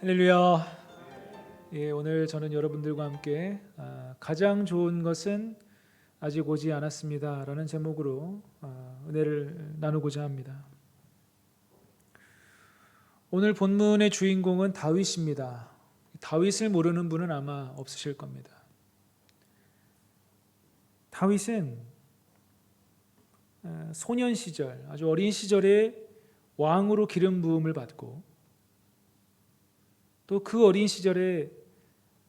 할렐루야. 오늘 저는 여러분들과 함께 가장 좋은 것은 아직 오지 않았습니다 라는 제목으로 은혜를 나누고자 합니다. 오늘 본문의 주인공은 다윗입니다. 다윗을 모르는 분은 아마 없으실 겁니다. 다윗은 소년 시절, 아주 어린 시절에 왕으로 기름 부음을 받고 또 그 어린 시절에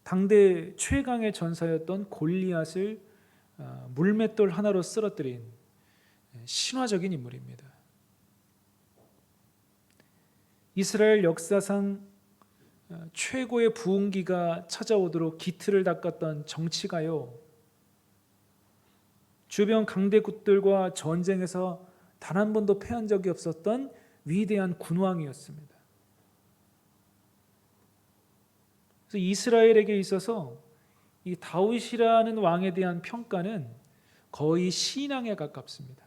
당대 최강의 전사였던 골리앗을 물맷돌 하나로 쓰러뜨린 신화적인 인물입니다. 이스라엘 역사상 최고의 부흥기가 찾아오도록 기틀을 닦았던 정치가요, 주변 강대국들과 전쟁에서 단 한 번도 패한 적이 없었던 위대한 군왕이었습니다. 그래서 이스라엘에게 있어서 이 다윗이라는 왕에 대한 평가는 거의 신앙에 가깝습니다.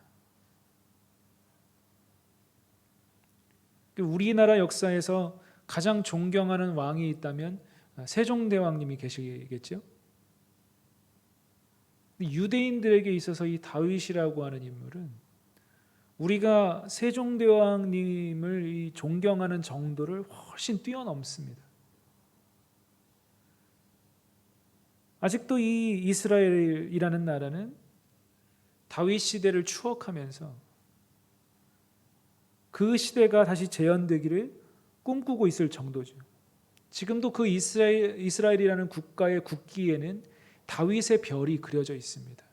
우리나라 역사에서 가장 존경하는 왕이 있다면 세종대왕님이 계시겠죠. 유대인들에게 있어서 이 다윗이라고 하는 인물은 우리가 세종대왕님을 존경하는 정도를 훨씬 뛰어넘습니다. 아직도 이 이스라엘이라는 나라는 다윗 시대를 추억하면서 그 시대가 다시 재현되기를 꿈꾸고 있을 정도죠. 지금도 그 이스라엘이라는 국가의 국기에는 다윗의 별이 그려져 있습니다.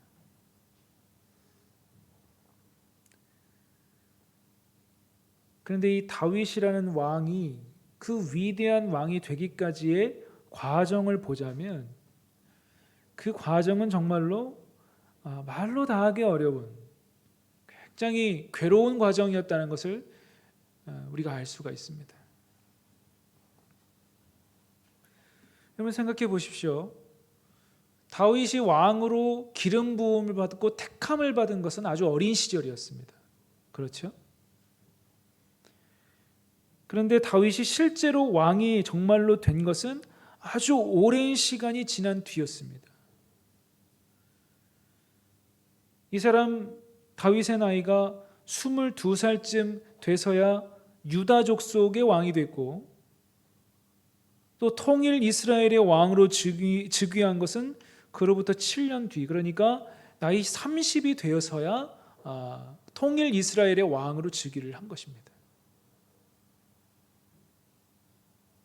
그런데 이 다윗이라는 왕이 그 위대한 왕이 되기까지의 과정을 보자면 그 과정은 정말로 말로 다 하기 어려운 굉장히 괴로운 과정이었다는 것을 우리가 알 수가 있습니다. 여러분 생각해 보십시오. 다윗이 왕으로 기름 부음을 받고 택함을 받은 것은 아주 어린 시절이었습니다. 그렇죠? 그런데 다윗이 실제로 왕이 정말로 된 것은 아주 오랜 시간이 지난 뒤였습니다. 이 사람 다윗의 나이가 22살쯤 돼서야 유다 족속의 왕이 됐고 또 통일 이스라엘의 왕으로 즉위한 것은 그로부터 7년 뒤, 그러니까 나이 30이 되어서야 통일 이스라엘의 왕으로 즉위를 한 것입니다.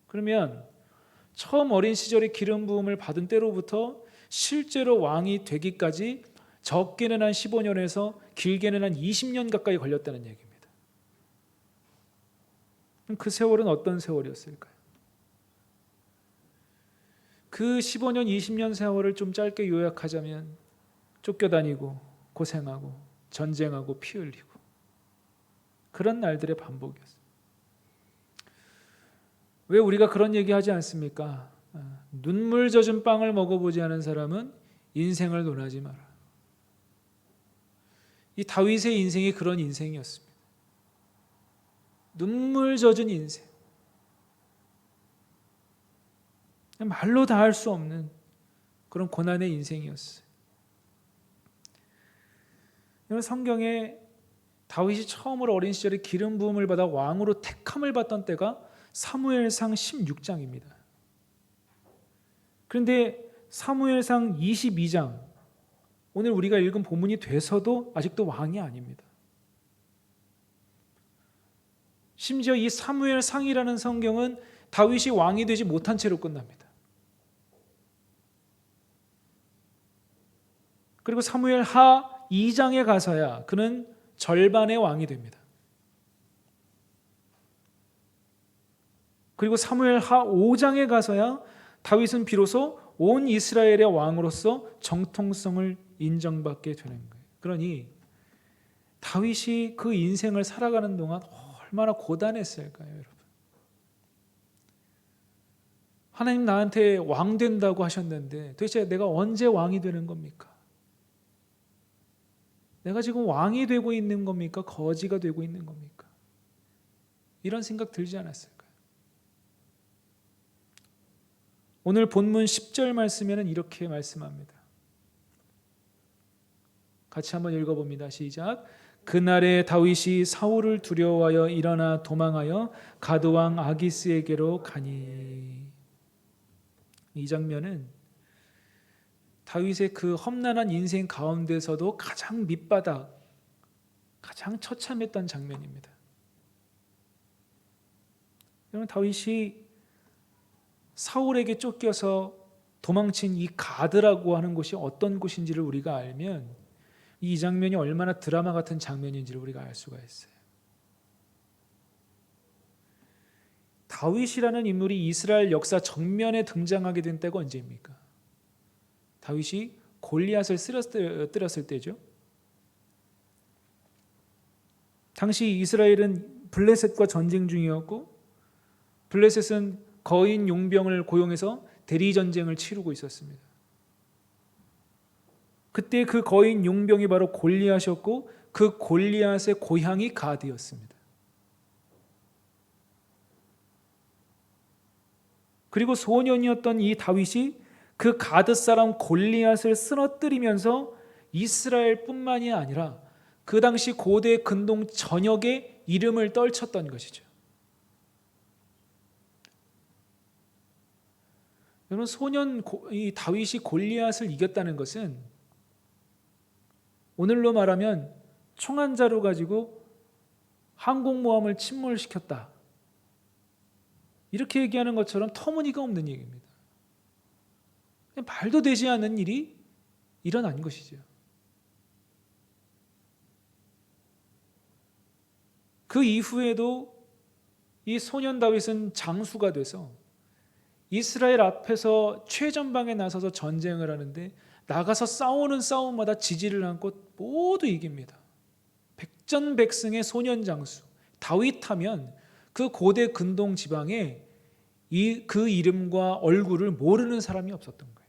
그러면 처음 어린 시절에 기름 부음을 받은 때로부터 실제로 왕이 되기까지 적게는 한 15년에서 길게는 한 20년 가까이 걸렸다는 얘기입니다. 그럼 그 세월은 어떤 세월이었을까요? 그 15년, 20년 세월을 좀 짧게 요약하자면 쫓겨다니고 고생하고 전쟁하고 피 흘리고 그런 날들의 반복이었어요. 왜 우리가 그런 얘기하지 않습니까? 눈물 젖은 빵을 먹어보지 않은 사람은 인생을 논하지 마라. 이 다윗의 인생이 그런 인생이었습니다. 눈물 젖은 인생, 말로 다 할 수 없는 그런 고난의 인생이었어요. 성경에 다윗이 처음으로 어린 시절에 기름 부음을 받아 왕으로 택함을 받던 때가 사무엘상 16장입니다. 그런데 사무엘상 22장, 오늘 우리가 읽은 본문이 돼서도 아직도 왕이 아닙니다. 심지어 이 사무엘상이라는 성경은 다윗이 왕이 되지 못한 채로 끝납니다. 그리고 사무엘하 2장에 가서야 그는 절반의 왕이 됩니다. 그리고 사무엘하 5장에 가서야 다윗은 비로소 온 이스라엘의 왕으로서 정통성을 인정받게 되는 거예요. 그러니 다윗이 그 인생을 살아가는 동안 얼마나 고단했을까요, 여러분? 하나님 나한테 왕 된다고 하셨는데 도대체 내가 언제 왕이 되는 겁니까? 내가 지금 왕이 되고 있는 겁니까? 거지가 되고 있는 겁니까? 이런 생각 들지 않았을까요? 오늘 본문 10절 말씀에는 이렇게 말씀합니다. 같이 한번 읽어봅니다. 시작. 그날에 다윗이 사울을 두려워하여 일어나 도망하여 가드 왕 아기스에게로 가니. 이 장면은 다윗의 그 험난한 인생 가운데서도 가장 밑바닥, 가장 처참했던 장면입니다. 여러분, 다윗이 사울에게 쫓겨서 도망친 이 가드라고 하는 곳이 어떤 곳인지를 우리가 알면 이 장면이 얼마나 드라마 같은 장면인지를 우리가 알 수가 있어요. 다윗이라는 인물이 이스라엘 역사 정면에 등장하게 된 때가 언제입니까? 다윗이 골리앗을 쓰러뜨렸을 때죠. 당시 이스라엘은 블레셋과 전쟁 중이었고, 블레셋은 거인 용병을 고용해서 대리 전쟁을 치르고 있었습니다. 그때 그 거인 용병이 바로 골리앗이었고, 그 골리앗의 고향이 가드였습니다. 그리고 소년이었던 이 다윗이 그 가드 사람 골리앗을 쓰러뜨리면서 이스라엘뿐만이 아니라 그 당시 고대 근동 전역의 이름을 떨쳤던 것이죠. 여러분, 이 다윗이 골리앗을 이겼다는 것은 오늘로 말하면 총 한 자루 가지고 항공모함을 침몰시켰다, 이렇게 얘기하는 것처럼 터무니가 없는 얘기입니다. 말도 되지 않는 일이 일어난 것이죠. 그 이후에도 이 소년 다윗은 장수가 돼서 이스라엘 앞에서 최전방에 나서서 전쟁을 하는데 나가서 싸우는 싸움마다 지지를 않고 모두 이깁니다. 백전백승의 소년 장수 다윗 하면 그 고대 근동 지방에 그 이름과 얼굴을 모르는 사람이 없었던 거예요.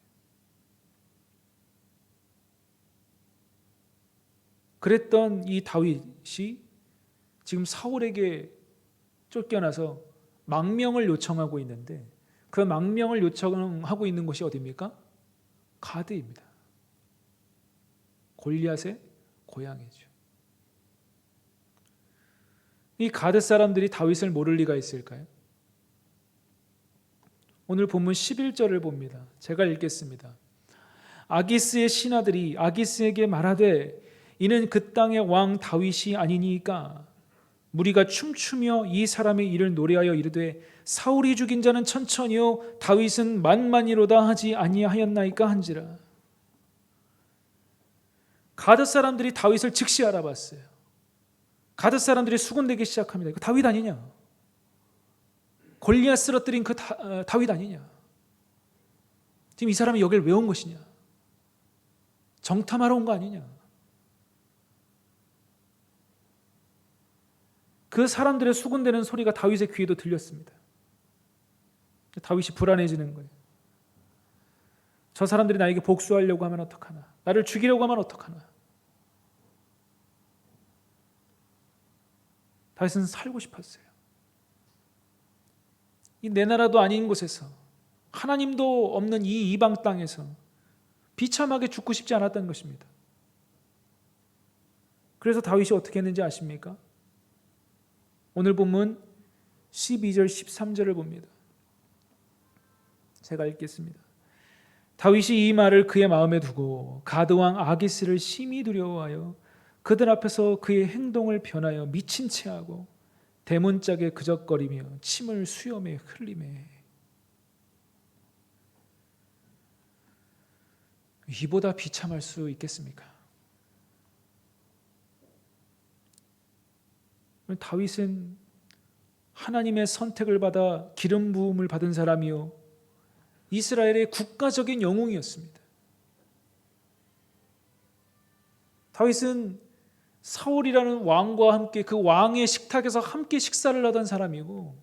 그랬던 이 다윗이 지금 사울에게 쫓겨나서 망명을 요청하고 있는데, 그 망명을 요청하고 있는 곳이 어디입니까? 가드입니다. 골리앗의 고향이죠. 이 가드 사람들이 다윗을 모를 리가 있을까요? 오늘 본문 11절을 봅니다. 제가 읽겠습니다. 아기스의 신하들이 아기스에게 말하되 이는 그 땅의 왕 다윗이 아니니까. 무리가 춤추며 이 사람의 일을 노래하여 이르되 사울이 죽인 자는 천천히요 다윗은 만만이로다 하지 아니하였나이까 한지라. 가드 사람들이 다윗을 즉시 알아봤어요. 가드 사람들이 수군대기 시작합니다. 이거 다윗 아니냐? 골리앗 쓰러뜨린 그 다윗 아니냐? 지금 이 사람이 여기를 왜 온 것이냐? 정탐하러 온 거 아니냐? 그 사람들의 수군대는 소리가 다윗의 귀에도 들렸습니다. 다윗이 불안해지는 거예요. 저 사람들이 나에게 복수하려고 하면 어떡하나? 나를 죽이려고 하면 어떡하나? 다윗은 살고 싶었어요. 이 내 나라도 아닌 곳에서, 하나님도 없는 이 이방 땅에서 비참하게 죽고 싶지 않았던 것입니다. 그래서 다윗이 어떻게 했는지 아십니까? 오늘 본문 12절 13절을 봅니다. 제가 읽겠습니다. 다윗이 이 말을 그의 마음에 두고 가드왕 아기스를 심히 두려워하여 그들 앞에서 그의 행동을 변하여 미친 채 하고 대문짝에 그적거리며 침을 수염에 흘리매. 이보다 비참할 수 있겠습니까? 다윗은 하나님의 선택을 받아 기름 부음을 받은 사람이요 이스라엘의 국가적인 영웅이었습니다. 다윗은 사울이라는 왕과 함께 그 왕의 식탁에서 함께 식사를 하던 사람이고,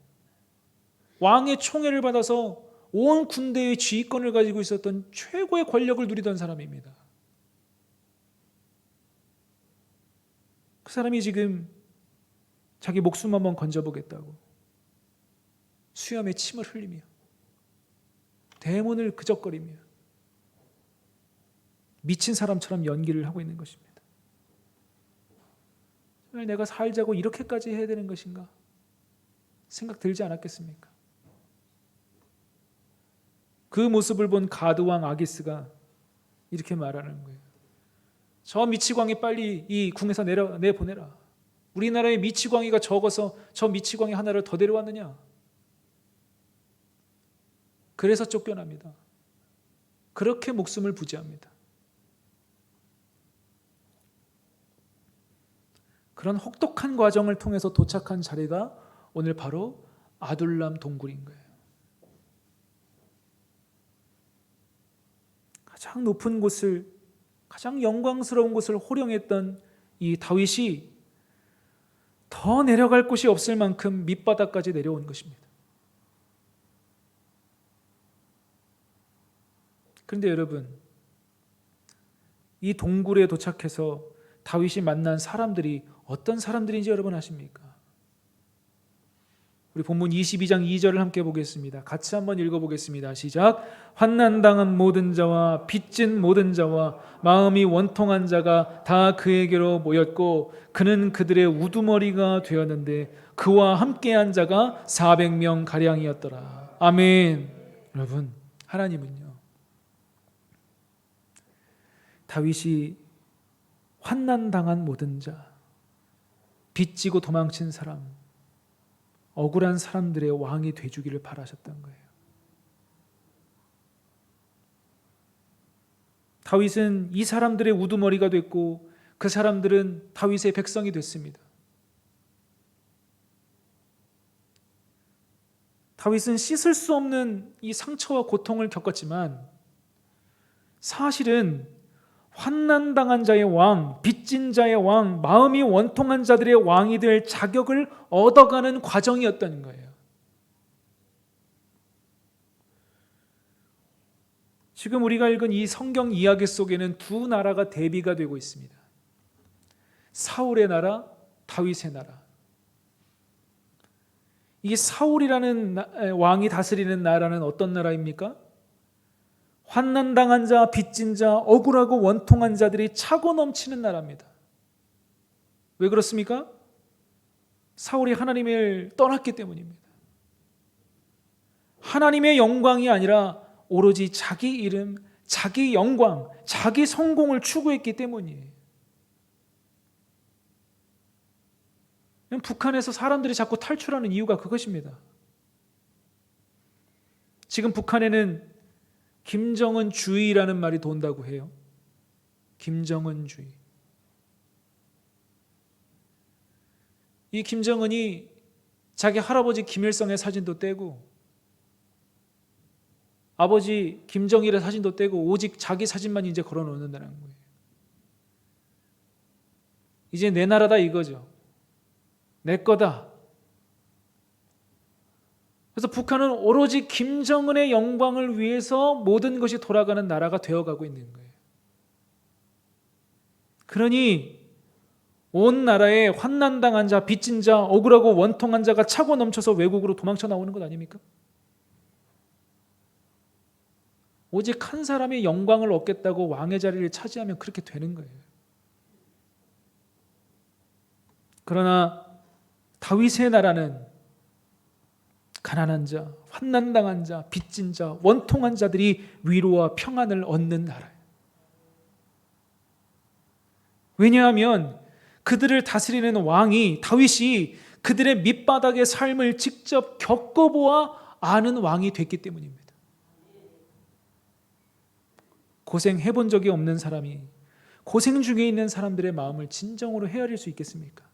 왕의 총애를 받아서 온 군대의 지휘권을 가지고 있었던 최고의 권력을 누리던 사람입니다. 그 사람이 지금 자기 목숨 한번 건져보겠다고 수염에 침을 흘리며 대문을 그적거리며 미친 사람처럼 연기를 하고 있는 것입니다. 정말 내가 살자고 이렇게까지 해야 되는 것인가? 생각 들지 않았겠습니까? 그 모습을 본 가드왕 아기스가 이렇게 말하는 거예요. 저 미치광이 빨리 이 궁에서 내보내라. 우리나라의 미치광이가 적어서 저 미치광이 하나를 더 데려왔느냐? 그래서 쫓겨납니다. 그렇게 목숨을 부지합니다. 그런 혹독한 과정을 통해서 도착한 자리가 오늘 바로 아둘람 동굴인 거예요. 가장 높은 곳을, 가장 영광스러운 곳을 호령했던 이 다윗이 더 내려갈 곳이 없을 만큼 밑바닥까지 내려온 것입니다. 그런데 여러분, 이 동굴에 도착해서 다윗이 만난 사람들이 어떤 사람들인지 여러분 아십니까? 우리 본문 22장 2절을 함께 보겠습니다. 같이 한번 읽어보겠습니다. 시작. 환난당한 모든 자와 빚진 모든 자와 마음이 원통한 자가 다 그에게로 모였고 그는 그들의 우두머리가 되었는데 그와 함께한 자가 400명 가량이었더라. 아멘. 여러분, 하나님은요, 다윗이 환난당한 모든 자, 빚지고 도망친 사람, 억울한 사람들의 왕이 되주기를 바라셨던 거예요. 다윗은 이 사람들의 우두머리가 됐고 그 사람들은 다윗의 백성이 됐습니다. 다윗은 씻을 수 없는 이 상처와 고통을 겪었지만 사실은 환난당한 자의 왕, 빚진 자의 왕, 마음이 원통한 자들의 왕이 될 자격을 얻어가는 과정이었던 거예요. 지금 우리가 읽은 이 성경 이야기 속에는 두 나라가 대비가 되고 있습니다. 사울의 나라, 다윗의 나라. 이 사울이라는 왕이 다스리는 나라는 어떤 나라입니까? 환난당한 자, 빚진 자, 억울하고 원통한 자들이 차고 넘치는 나라입니다. 왜 그렇습니까? 사울이 하나님을 떠났기 때문입니다. 하나님의 영광이 아니라 오로지 자기 이름, 자기 영광, 자기 성공을 추구했기 때문이에요. 북한에서 사람들이 자꾸 탈출하는 이유가 그것입니다. 지금 북한에는 김정은주의라는 말이 돈다고 해요. 김정은주의. 이 김정은이 자기 할아버지 김일성의 사진도 떼고 아버지 김정일의 사진도 떼고 오직 자기 사진만 이제 걸어놓는다는 거예요. 이제 내 나라다 이거죠. 내 거다. 그래서 북한은 오로지 김정은의 영광을 위해서 모든 것이 돌아가는 나라가 되어가고 있는 거예요. 그러니 온 나라에 환난당한 자, 빚진 자, 억울하고 원통한 자가 차고 넘쳐서 외국으로 도망쳐 나오는 것 아닙니까? 오직 한 사람이 영광을 얻겠다고 왕의 자리를 차지하면 그렇게 되는 거예요. 그러나 다윗의 나라는 가난한 자, 환난당한 자, 빚진 자, 원통한 자들이 위로와 평안을 얻는 나라예요. 왜냐하면 그들을 다스리는 왕이, 다윗이 그들의 밑바닥의 삶을 직접 겪어보아 아는 왕이 됐기 때문입니다. 고생해본 적이 없는 사람이 고생 중에 있는 사람들의 마음을 진정으로 헤아릴 수 있겠습니까?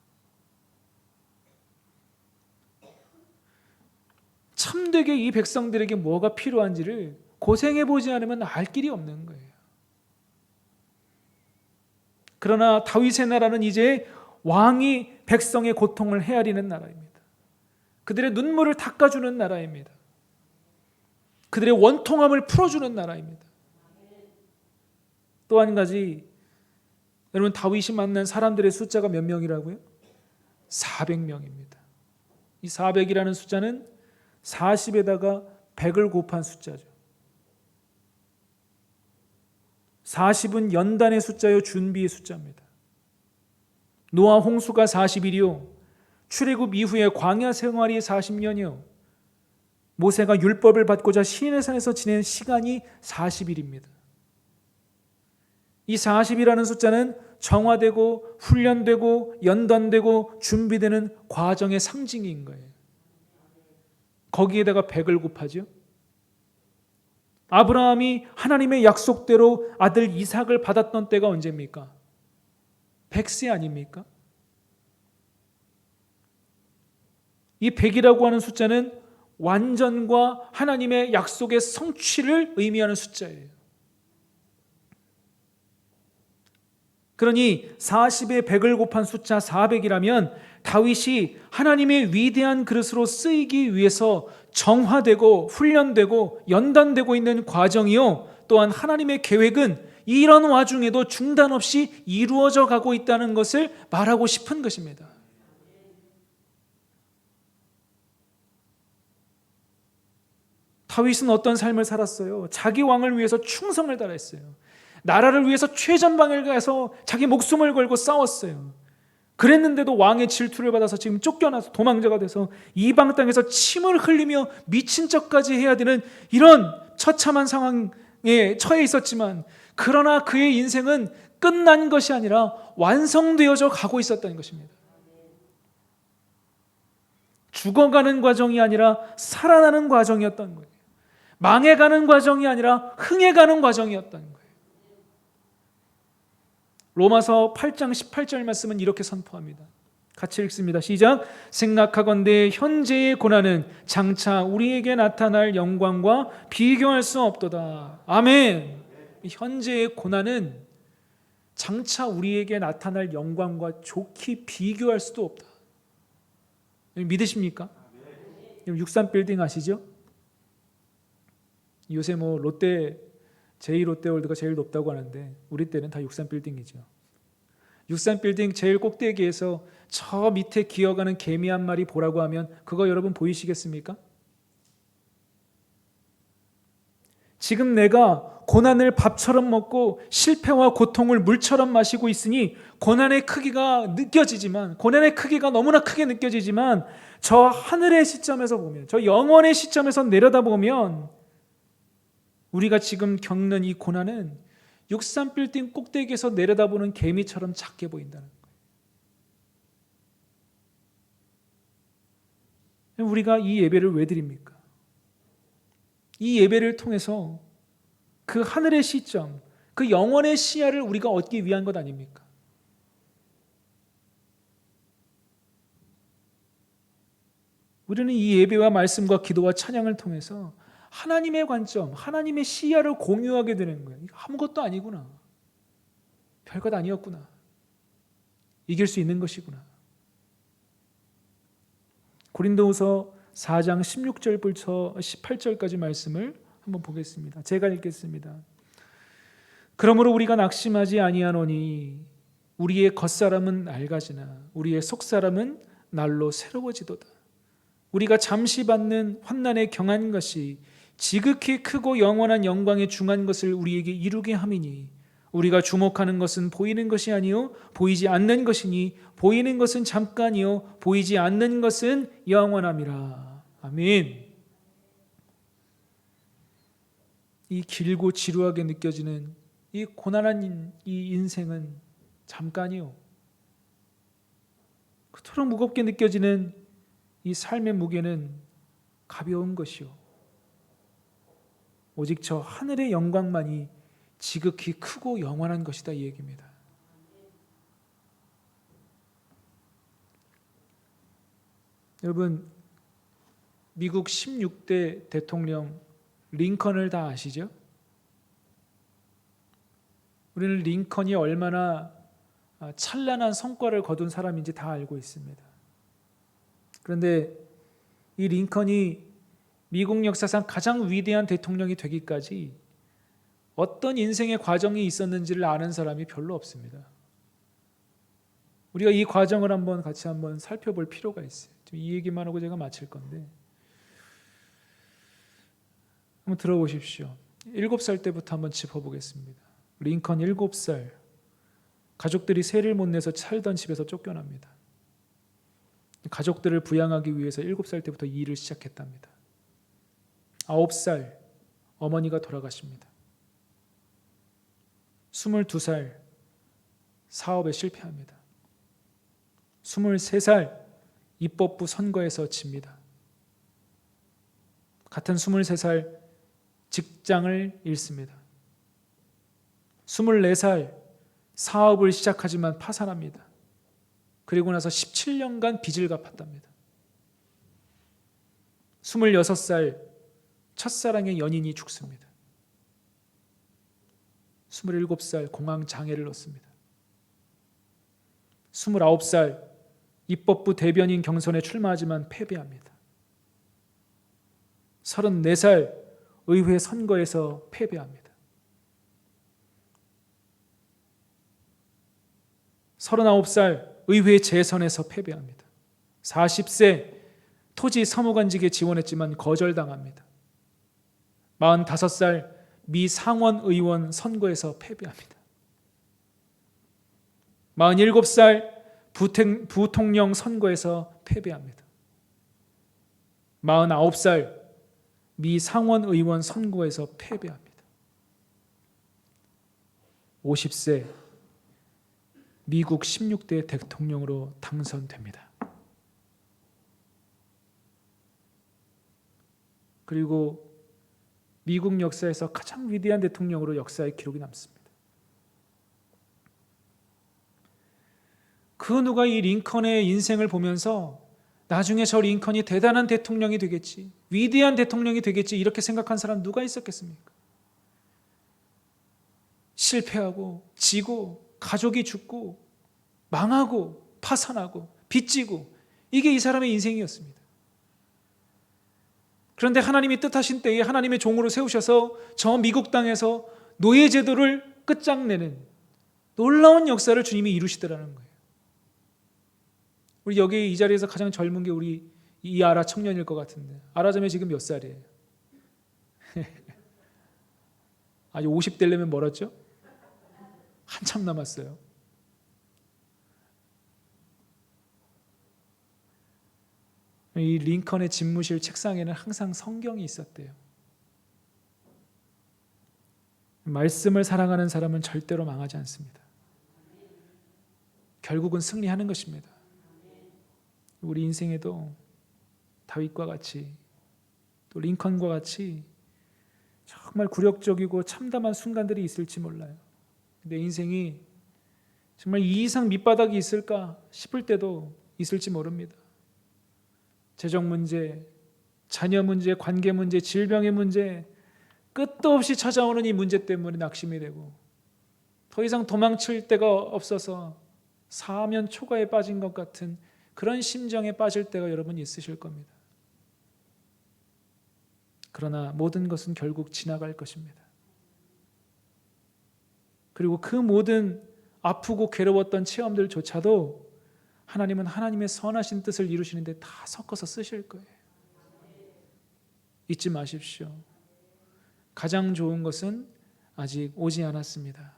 참되게 이 백성들에게 뭐가 필요한지를 고생해보지 않으면 알 길이 없는 거예요. 그러나 다윗의 나라는 이제 왕이 백성의 고통을 헤아리는 나라입니다. 그들의 눈물을 닦아주는 나라입니다. 그들의 원통함을 풀어주는 나라입니다. 또 한 가지, 여러분 다윗이 만난 사람들의 숫자가 몇 명이라고요? 400명입니다. 이 400이라는 숫자는 40에다가 100을 곱한 숫자죠. 40은 연단의 숫자요 준비의 숫자입니다. 노아 홍수가 40일이요. 출애굽 이후에 광야 생활이 40년이요. 모세가 율법을 받고자 시내 산에서 지낸 시간이 40일입니다. 이 40이라는 숫자는 정화되고 훈련되고 연단되고 준비되는 과정의 상징인 거예요. 거기에다가 100을 곱하죠. 아브라함이 하나님의 약속대로 아들 이삭을 받았던 때가 언제입니까? 100세 아닙니까? 이 100이라고 하는 숫자는 완전과 하나님의 약속의 성취를 의미하는 숫자예요. 그러니 40에 100을 곱한 숫자 400이라면 다윗이 하나님의 위대한 그릇으로 쓰이기 위해서 정화되고 훈련되고 연단되고 있는 과정이요, 또한 하나님의 계획은 이런 와중에도 중단 없이 이루어져 가고 있다는 것을 말하고 싶은 것입니다. 다윗은 어떤 삶을 살았어요? 자기 왕을 위해서 충성을 다했어요. 나라를 위해서 최전방을 가서 자기 목숨을 걸고 싸웠어요. 그랬는데도 왕의 질투를 받아서 지금 쫓겨나서 도망자가 돼서 이방 땅에서 침을 흘리며 미친 척까지 해야 되는 이런 처참한 상황에 처해 있었지만, 그러나 그의 인생은 끝난 것이 아니라 완성되어져 가고 있었다는 것입니다. 죽어가는 과정이 아니라 살아나는 과정이었던 거예요. 망해가는 과정이 아니라 흥해가는 과정이었던 거예요. 로마서 8장 18절 말씀은 이렇게 선포합니다. 같이 읽습니다. 시작. 생각하건대 현재의 고난은 장차 우리에게 나타날 영광과 비교할 수 없도다. 아멘. 현재의 고난은 장차 우리에게 나타날 영광과 좋게 비교할 수도 없다. 믿으십니까? 63빌딩 아시죠? 요새 뭐 롯데 제2롯데월드가 제일 높다고 하는데 우리 때는 다 63빌딩이죠. 63빌딩 제일 꼭대기에서 저 밑에 기어가는 개미 한 마리 보라고 하면 그거 여러분 보이시겠습니까? 지금 내가 고난을 밥처럼 먹고 실패와 고통을 물처럼 마시고 있으니 고난의 크기가 느껴지지만, 고난의 크기가 너무나 크게 느껴지지만, 저 하늘의 시점에서 보면, 저 영원의 시점에서 내려다보면 우리가 지금 겪는 이 고난은 63빌딩 꼭대기에서 내려다보는 개미처럼 작게 보인다는 거예요. 우리가 이 예배를 왜 드립니까? 이 예배를 통해서 그 하늘의 시점, 그 영원의 시야를 우리가 얻기 위한 것 아닙니까? 우리는 이 예배와 말씀과 기도와 찬양을 통해서 하나님의 관점, 하나님의 시야를 공유하게 되는 거예요. 이거 아무것도 아니구나. 별것 아니었구나. 이길 수 있는 것이구나. 고린도후서 4장 16절부터 18절까지 말씀을 한번 보겠습니다. 제가 읽겠습니다. 그러므로 우리가 낙심하지 아니하노니 우리의 겉사람은 낡아지나 우리의 속사람은 날로 새로워지도다. 우리가 잠시 받는 환난에 경한 것이 지극히 크고 영원한 영광에 중한 것을 우리에게 이루게 함이니, 우리가 주목하는 것은 보이는 것이 아니요 보이지 않는 것이니 보이는 것은 잠깐이요 보이지 않는 것은 영원함이라. 아멘. 이 길고 지루하게 느껴지는 이 고난한 이 인생은 잠깐이요, 그토록 무겁게 느껴지는 이 삶의 무게는 가벼운 것이요 오직 저 하늘의 영광만이 지극히 크고 영원한 것이다, 이 얘기입니다. 여러분, 미국 16대 대통령 링컨을 다 아시죠? 우리는 링컨이 얼마나 찬란한 성과를 거둔 사람인지 다 알고 있습니다. 그런데 이 링컨이 미국 역사상 가장 위대한 대통령이 되기까지 어떤 인생의 과정이 있었는지를 아는 사람이 별로 없습니다. 우리가 이 과정을 같이 한번 살펴볼 필요가 있어요. 이 얘기만 하고 제가 마칠 건데, 한번 들어보십시오. 7살 때부터 한번 짚어보겠습니다. 링컨 7살, 가족들이 세를 못 내서 살던 집에서 쫓겨납니다. 가족들을 부양하기 위해서 7살 때부터 일을 시작했답니다. 9살 어머니가 돌아가십니다. 22살 사업에 실패합니다. 23살 입법부 선거에서 집니다. 같은 23살 직장을 잃습니다. 24살 사업을 시작하지만 파산합니다. 그리고 나서 17년간 빚을 갚았답니다. 26살 첫사랑의 연인이 죽습니다. 27살 공황 장애를 얻습니다. 29살 입법부 대변인 경선에 출마하지만 패배합니다. 34살 의회 선거에서 패배합니다. 39살 의회 재선에서 패배합니다. 40세 토지 사무관직에 지원했지만 거절당합니다. 45살 미 상원 의원 선거에서 패배합니다. 47살 부통령 선거에서 패배합니다. 49살 미 상원 의원 선거에서 패배합니다. 50세 미국 16대 대통령으로 당선됩니다. 그리고 미국 역사에서 가장 위대한 대통령으로 역사의 기록이 남습니다. 그 누가 이 링컨의 인생을 보면서 나중에 저 링컨이 대단한 대통령이 되겠지, 위대한 대통령이 되겠지 이렇게 생각한 사람 누가 있었겠습니까? 실패하고 지고 가족이 죽고 망하고 파산하고 빚지고 이게 이 사람의 인생이었습니다. 그런데 하나님이 뜻하신 때에 하나님의 종으로 세우셔서 저 미국 땅에서 노예 제도를 끝장내는 놀라운 역사를 주님이 이루시더라는 거예요. 우리 여기 이 자리에서 가장 젊은 게 우리 이아라 청년일 것 같은데, 아라자매 지금 몇 살이에요? 아직 50 되려면 멀었죠? 한참 남았어요. 이 링컨의 집무실 책상에는 항상 성경이 있었대요. 말씀을 사랑하는 사람은 절대로 망하지 않습니다. 결국은 승리하는 것입니다. 우리 인생에도 다윗과 같이 또 링컨과 같이 정말 굴욕적이고 참담한 순간들이 있을지 몰라요. 내 인생이 정말 이 이상 밑바닥이 있을까 싶을 때도 있을지 모릅니다. 재정 문제, 자녀 문제, 관계 문제, 질병의 문제, 끝도 없이 찾아오는 이 문제 때문에 낙심이 되고 더 이상 도망칠 데가 없어서 사면 초가에 빠진 것 같은 그런 심정에 빠질 때가 여러분 있으실 겁니다. 그러나 모든 것은 결국 지나갈 것입니다. 그리고 그 모든 아프고 괴로웠던 체험들조차도 하나님은 하나님의 선하신 뜻을 이루시는데 다 섞어서 쓰실 거예요. 잊지 마십시오. 가장 좋은 것은 아직 오지 않았습니다.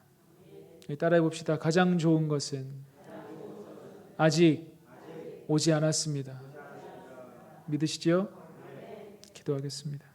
따라해 봅시다. 가장 좋은 것은 아직 오지 않았습니다. 믿으시죠? 기도하겠습니다.